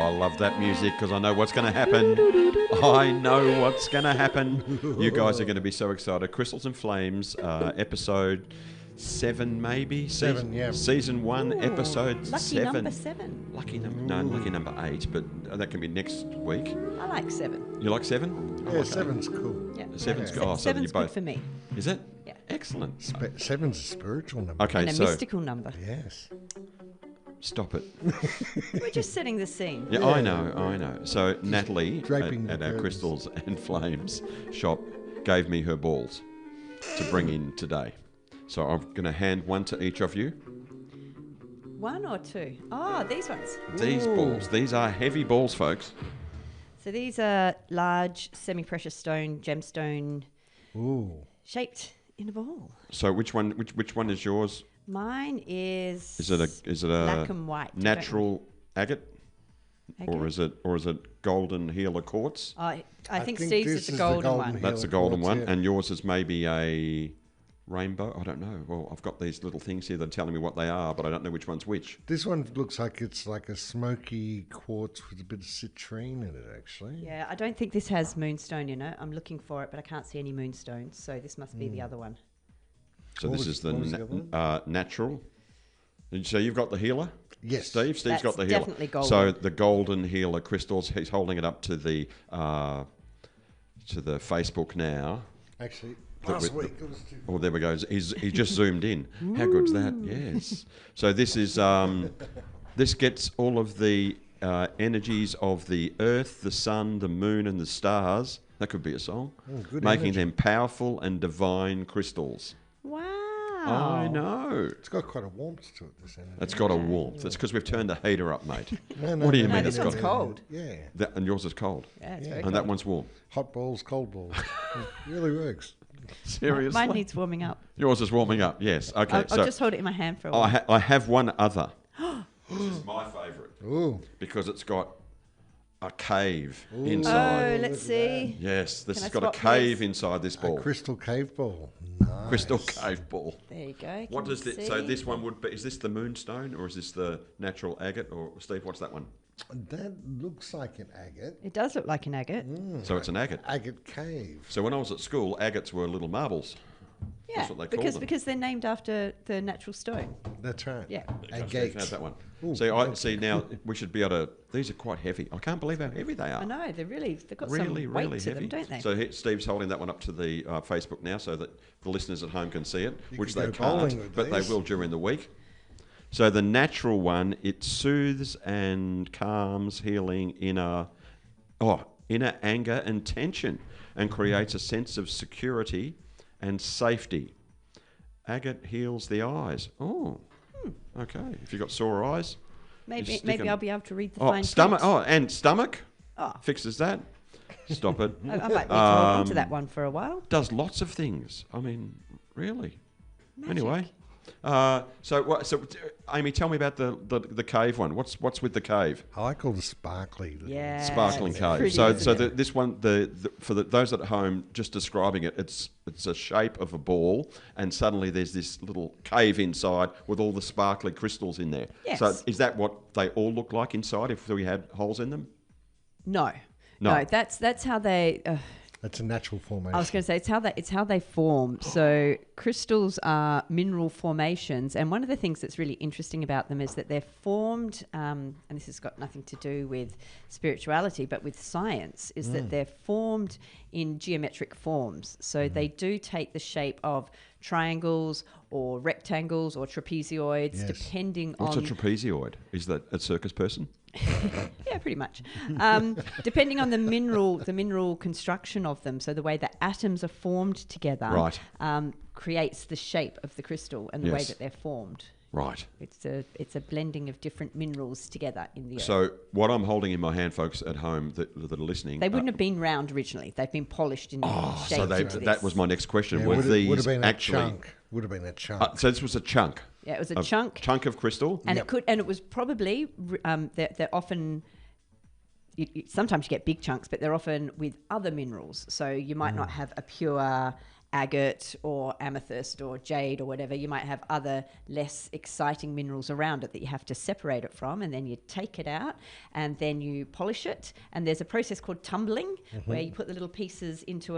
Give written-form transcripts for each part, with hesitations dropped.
I love that music because I know what's going to happen. I know what's going to happen. You guys are going to be so excited. Crystals and Flames, episode 7 maybe? Seven, yeah. Season 1, episode Lucky 7. number 7. Lucky number 8, but that can be next week. I like 7. You like 7? Yeah, 7's cool. Yeah. 7's good. Oh, so Seven's you both. good for me. Is it? Yeah. Excellent. 7's a spiritual number. Okay, And a so mystical number. Yes. stop it. We're just setting the scene. Yeah, I know. So Natalie draping at the our curtains. Crystals and Flames shop gave me her balls to bring in today. So I'm going to hand one to each of you. 1 or 2? Oh, these ones. These balls, these are heavy balls, folks. So these are large semi-precious stone, gemstone, Ooh. shaped in a ball. So which one is yours? Mine is. Is it a black and white? natural agate? Agate? Or is it golden healer quartz? I think think Steve's this is the is the golden golden one. healer. That's the golden quartz, one, yeah. and yours is maybe a rainbow. I don't know. Well, I've got these little things here that are telling me what they are, but I don't know which one's which. This one looks like it's like a smoky quartz with a bit of citrine in it, actually. Yeah, I don't think this has moonstone in it. I'm looking for it, but I can't see any moonstones, so this must be the other one. So What this was- is the what was the other one? natural. So you've got the healer? Yes. Steve's That's got the healer. definitely golden. So the golden healer crystals, he's holding it up to the Facebook now. Actually, That last we- week it was too. Oh, there we go. He just zoomed in. How good's that? Yes. So this is this gets all of the energies of the earth, the sun, the moon, and the stars. That could be a song. good Making energy. them powerful and divine crystals. Wow. I know. It's got quite a warmth to it, this energy. It's got a warmth. It's because we've turned the heater up, mate. No, What do you No, mean this it's one's got? cold. Yeah. And yours is cold. Yeah, it's very And cold. that one's warm. Hot balls, cold balls. It really works. Seriously. Mine needs warming up. Yours is warming up. Yes. Okay. I'll just hold it in my hand for a while. I have one other. This is my favourite Ooh. because it's got a cave Oh, inside. let's see. Yes, this Can has I got a swap cave these? inside this A ball. crystal cave ball. Nice. Crystal cave ball. There you go. What Can does you this? So see? this one would be. Is this the moonstone or is this the natural agate? Or Steve, what's that one? That looks like an agate. It does look like an agate. So it's an agate. Agate cave. So when I was at school, agates were little marbles. Yeah, That's what they call them. because they're named after the natural stone. That's right. Yeah. Agate. Have that one. Ooh, See, I see now. We should be able to. These are quite heavy. I can't believe how heavy they are. I know they've got Really, some weight really to heavy. them, don't they? So Steve's holding that one up to the Facebook now, so that the listeners at home can see it, You which could they go bowling can't, with but they these. will during the week. So the natural one, it soothes and calms, healing inner anger and tension, and creates a sense of security and safety. Agate heals the eyes. Oh, okay. If you've got sore eyes, maybe stick 'em- I'll be able to read the fine stomach. print. Oh, and stomach Oh. fixes that. Stop it. I might need to hold on to that one for a while. Does lots of things. I mean, really. Magic. Anyway, so Amy, tell me about the cave one. What's with the cave? I like all the sparkly. little- Yeah. Sparkling it's cave. pretty, So isn't it? this one, for those at home, just describing it, it's a shape of a ball, and suddenly there's this little cave inside with all the sparkly crystals in there. Yes. So is that what they all look like inside if we had holes in them? No. No. That's how they. That's a natural formation. I was going to say it's how they form. So crystals are mineral formations, and one of the things that's really interesting about them is that they're formed. And this has got nothing to do with spirituality, but with science. Is that they're formed in geometric forms. So they do take the shape of triangles or rectangles or trapezoids, Yes. depending What's on. a trapezoid? Is that a circus person? Yeah, pretty much. Depending on the mineral construction of them, so the way the atoms are formed together, Right. creates the shape of the crystal and the way Yes. that they're formed. Right. It's a blending of different minerals together in the earth. So what I'm holding in my hand, folks at home that are listening, They wouldn't have been round originally. They've been polished and shaped so into that this. was my next question. Yeah, Were would have these been actually? a chunk. Would have been a chunk. So this was a chunk. Yeah, it was a A chunk, chunk of crystal. and Yep. it was probably they're often. Sometimes you get big chunks, but they're often with other minerals. So you might not have a pure agate or amethyst or jade or whatever. You might have other less exciting minerals around it that you have to separate it from, and then you take it out and then you polish it. And there's a process called tumbling where you put the little pieces into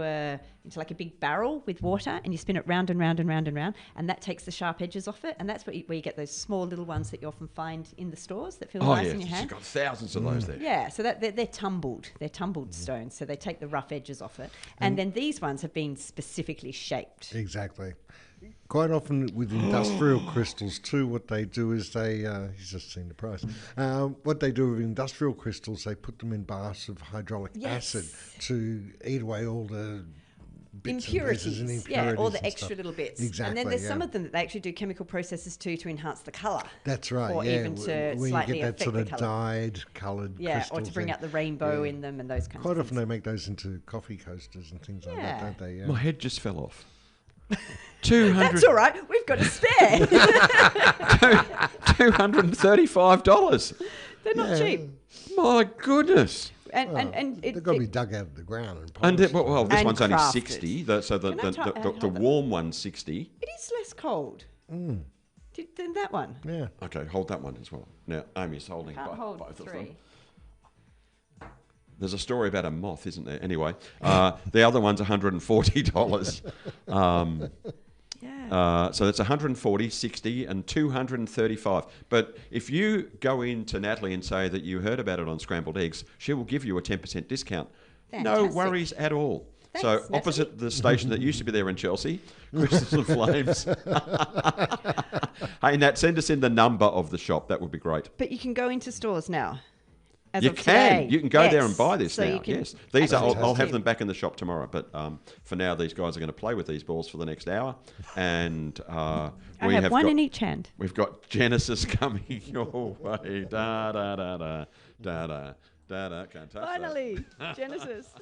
like a big barrel with water, and you spin it round and round and round and round, and that takes the sharp edges off it. And that's where you get those small little ones that you often find in the stores that feel nice in your hand. You've got thousands of those there. Yeah, so that they're tumbled. They're tumbled stones, so they take the rough edges off it. And then these ones have been specifically shaped. Exactly. Quite often with industrial crystals too, what they do is he's just seen the price. What they do with industrial crystals, they put them in baths of hydraulic acid to eat away all the bits impurities, and all the extra little bits. Exactly. And then there's some of them that they actually do chemical processes too to enhance the colour. That's right. Or even to when slightly you get that affect sort the of colour. dyed, coloured crystals. Or to bring out the rainbow in them and those kinds Quite of often things. they make those into coffee coasters and things like that, don't they? Yeah. My head just fell off. 200. That's all right. We've got a spare. $235. They're not cheap. My goodness. And They've got to be dug out of the ground and And polished. this And one's only crafted. 60. So the hold that? warm one's 60. it is less cold than that one. Yeah. Okay, hold that one as well. Now, Amy's holding Can't hold both of them. three. There's a story about a moth, isn't there? Anyway, the other one's $140. So that's 140, 60, and 235. But if you go in to Natalie and say that you heard about it on Scrambled Eggs, she will give you a 10% discount. No Fantastic. worries at all. Thanks, So Natalie. opposite the station that used to be there in Chelsea, Crystals and Flames. Hey, Nat, send us in the number of the shop. That would be great. But you can go into stores now. As You of can. today. You can go there and Yes. buy this So now. you can Yes. These are. actually I'll have see them back in the shop tomorrow. But for now, these guys are going to play with these balls for the next hour. And I have one in each hand. We've got Genesis coming your way. Da da da da da da da da. Can't touch that. Finally, Genesis.